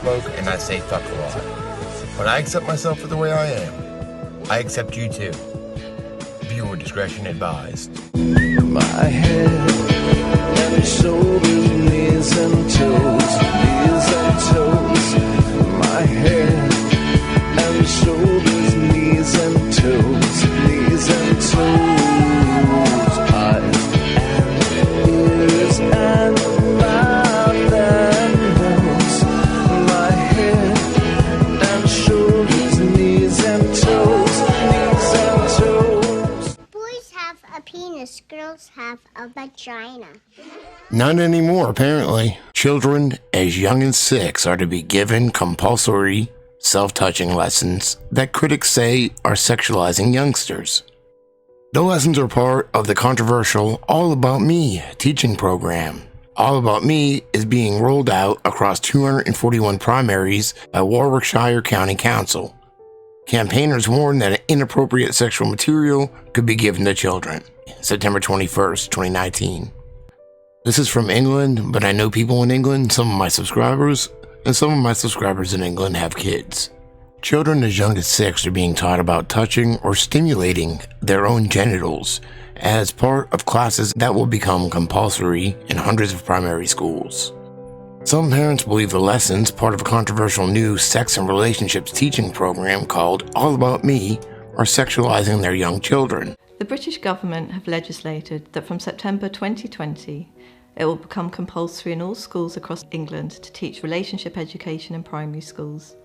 smoke and I say fuck a lot. But I accept myself for the way I am. I accept you too. Viewer discretion advised. My head and shoulders, knees and toes, knees and toes. My head and shoulders, knees and toes, knees and toes. Eyes and ears and mouth and nose. My head and shoulders, knees and toes, knees and toes. Boys have a penis, girls have a vagina. Not anymore, apparently. Children as young as 6 are to be given compulsory self-touching lessons that critics say are sexualizing youngsters. The lessons are part of the controversial All About Me teaching program. All About Me is being rolled out across 241 primaries by Warwickshire County Council. Campaigners warn that inappropriate sexual material could be given to children. September 21st, 2019. This is from England, but I know people in England, some of my subscribers, and some of my subscribers in England have kids. Children as young as 6 are being taught about touching or stimulating their own genitals as part of classes that will become compulsory in hundreds of primary schools. Some parents believe the lessons, part of a controversial new sex and relationships teaching program called All About Me, are sexualizing their young children. The British government have legislated that from September 2020, it will become compulsory in all schools across England to teach relationship education in primary schools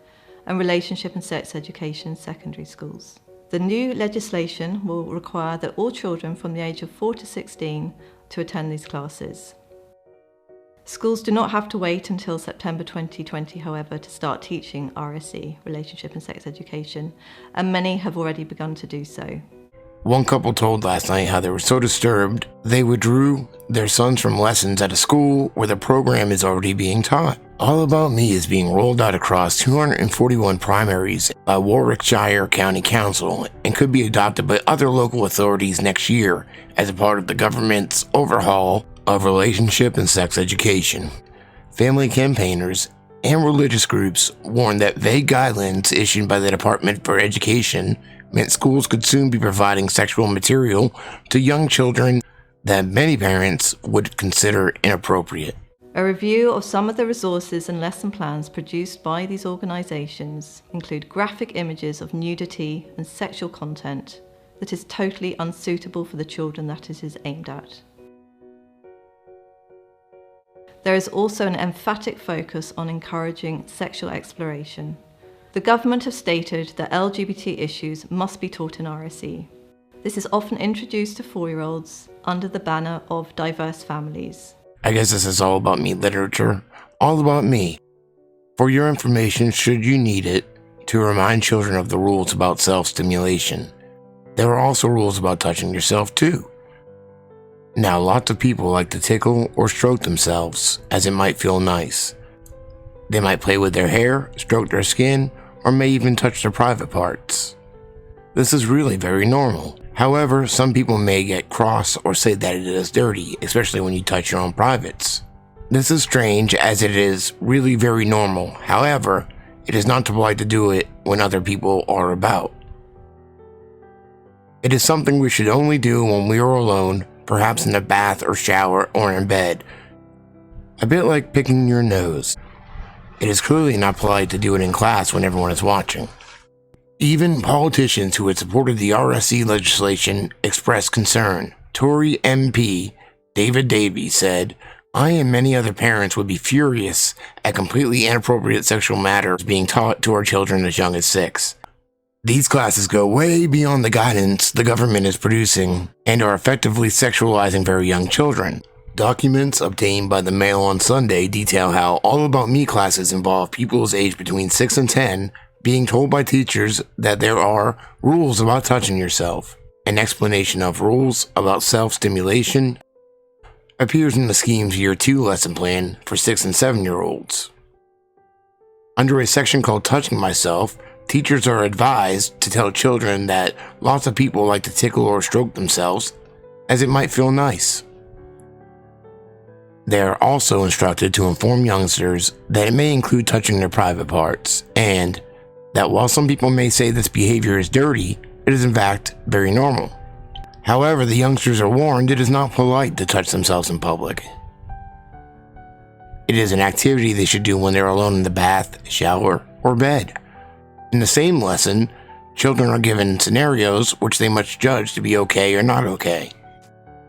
and relationship and sex education in secondary schools. The new legislation will require that all children from the age of 4 to 16 to attend these classes. Schools do not have to wait until September 2020, however, to start teaching RSE, relationship and sex education, and many have already begun to do so. One couple told last night how they were so disturbed, they withdrew their sons from lessons at a school where the program is already being taught. All About Me is being rolled out across 241 primaries by Warwickshire County Council and could be adopted by other local authorities next year as a part of the government's overhaul of relationship and sex education. Family campaigners and religious groups warn that vague guidelines issued by the Department for Education meant schools could soon be providing sexual material to young children that many parents would consider inappropriate. A review of some of the resources and lesson plans produced by these organisations include graphic images of nudity and sexual content that is totally unsuitable for the children that it is aimed at. There is also an emphatic focus on encouraging sexual exploration. The government have stated that LGBT issues must be taught in RSE. This is often introduced to 4-year-olds under the banner of diverse families. I guess this is All About Me literature. All About Me. For your information, should you need it, to remind children of the rules about self-stimulation. There are also rules about touching yourself too. Now, lots of people like to tickle or stroke themselves, as it might feel nice. They might play with their hair, stroke their skin, or may even touch their private parts. This is really very normal. However, some people may get cross or say that it is dirty, especially when you touch your own privates. This is strange as it is really very normal. However, it is not polite to do it when other people are about. It is something we should only do when we are alone, perhaps in a bath or shower or in bed. A bit like picking your nose. It is clearly not polite to do it in class when everyone is watching. Even politicians who had supported the RSE legislation expressed concern. Tory MP David Davies said, "I and many other parents would be furious at completely inappropriate sexual matters being taught to our children as young as 6. These classes go way beyond the guidance the government is producing and are effectively sexualizing very young children." Documents obtained by the Mail on Sunday detail how All About Me classes involve pupils aged between 6 and 10 being told by teachers that there are rules about touching yourself. An explanation of rules about self-stimulation appears in the scheme's Year 2 lesson plan for 6 and 7-year-olds. Under a section called Touching Myself, teachers are advised to tell children that lots of people like to tickle or stroke themselves, as it might feel nice. They are also instructed to inform youngsters that it may include touching their private parts, and that while some people may say this behavior is dirty, it is in fact very normal. However, the youngsters are warned it is not polite to touch themselves in public. It is an activity they should do when they're alone in the bath, shower, or bed. In the same lesson, children are given scenarios which they must judge to be okay or not okay.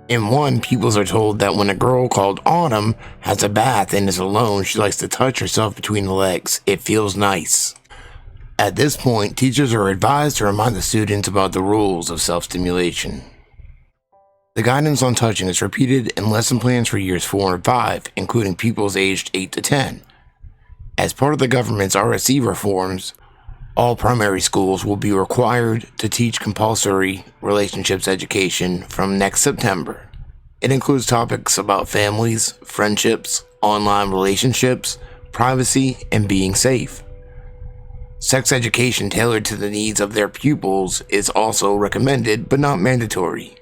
In one, pupils are told that when a girl called Autumn has a bath and is alone, she likes to touch herself between the legs. It feels nice. At this point, teachers are advised to remind the students about the rules of self-stimulation. The guidance on touching is repeated in lesson plans for years 4 and 5, including pupils aged 8 to 10. As part of the government's RSE reforms, all primary schools will be required to teach compulsory relationships education from next September. It includes topics about families, friendships, online relationships, privacy, and being safe. Sex education tailored to the needs of their pupils is also recommended but not mandatory.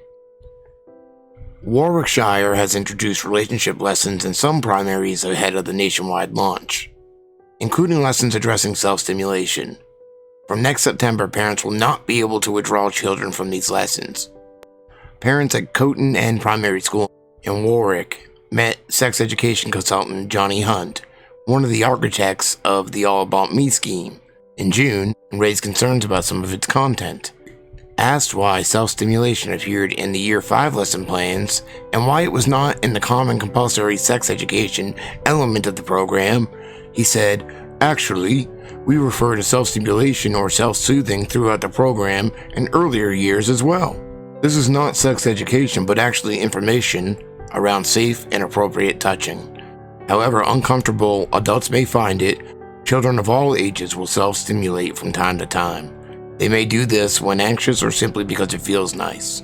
Warwickshire has introduced relationship lessons in some primaries ahead of the nationwide launch, including lessons addressing self-stimulation. From next September, parents will not be able to withdraw children from these lessons. Parents at Coton End Primary School in Warwick met sex education consultant Johnny Hunt, one of the architects of the All About Me scheme, in June and raised concerns about some of its content. Asked why self-stimulation appeared in the Year 5 lesson plans and why it was not in the common compulsory sex education element of the program, he said, "Actually, we refer to self-stimulation or self-soothing throughout the program in earlier years as well. This is not sex education, but actually information around safe and appropriate touching. However uncomfortable adults may find it, children of all ages will self-stimulate from time to time. They may do this when anxious or simply because it feels nice."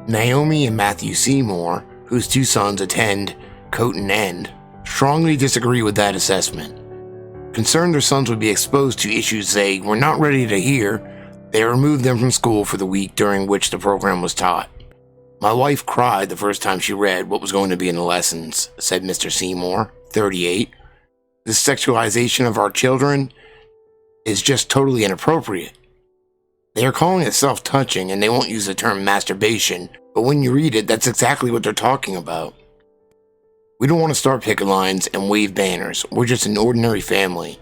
Naomi and Matthew Seymour, whose 2 sons attend Coton End, strongly disagree with that assessment. Concerned their sons would be exposed to issues they were not ready to hear, they removed them from school for the week during which the program was taught. "My wife cried the first time she read what was going to be in the lessons," said Mr. Seymour, 38. "This sexualization of our children is just totally inappropriate. They are calling it self-touching and they won't use the term masturbation, but when you read it, that's exactly what they're talking about. We don't want to start picket lines and wave banners. We're just an ordinary family.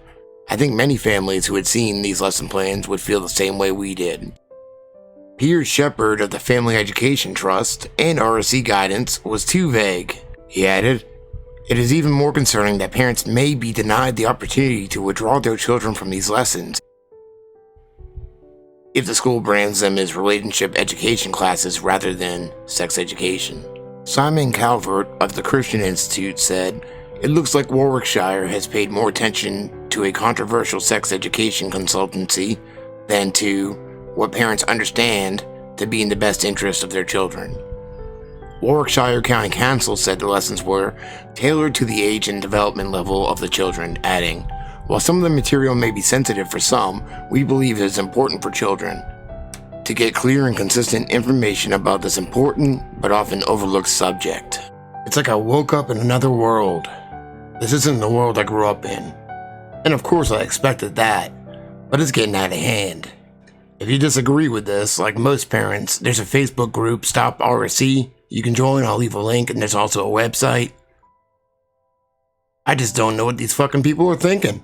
I think many families who had seen these lesson plans would feel the same way we did." Piers Shepherd of the Family Education Trust and RSE guidance was too vague. He added, "It is even more concerning that parents may be denied the opportunity to withdraw their children from these lessons if the school brands them as relationship education classes rather than sex education." Simon Calvert of the Christian Institute said, "It looks like Warwickshire has paid more attention to a controversial sex education consultancy than to what parents understand to be in the best interest of their children." Warwickshire County Council said the lessons were tailored to the age and development level of the children, adding, "While some of the material may be sensitive for some, we believe it is important for children to get clear and consistent information about this important but often overlooked subject." It's like I woke up in another world. This isn't the world I grew up in. And of course I expected that, but it's getting out of hand. If you disagree with this, like most parents, there's a Facebook group, Stop RSE. You can join, I'll leave a link, and there's also a website. I just don't know what these fucking people are thinking.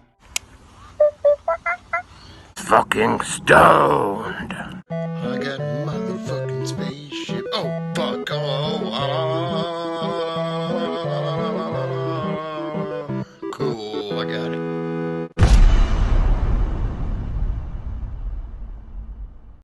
Fucking stoned. I got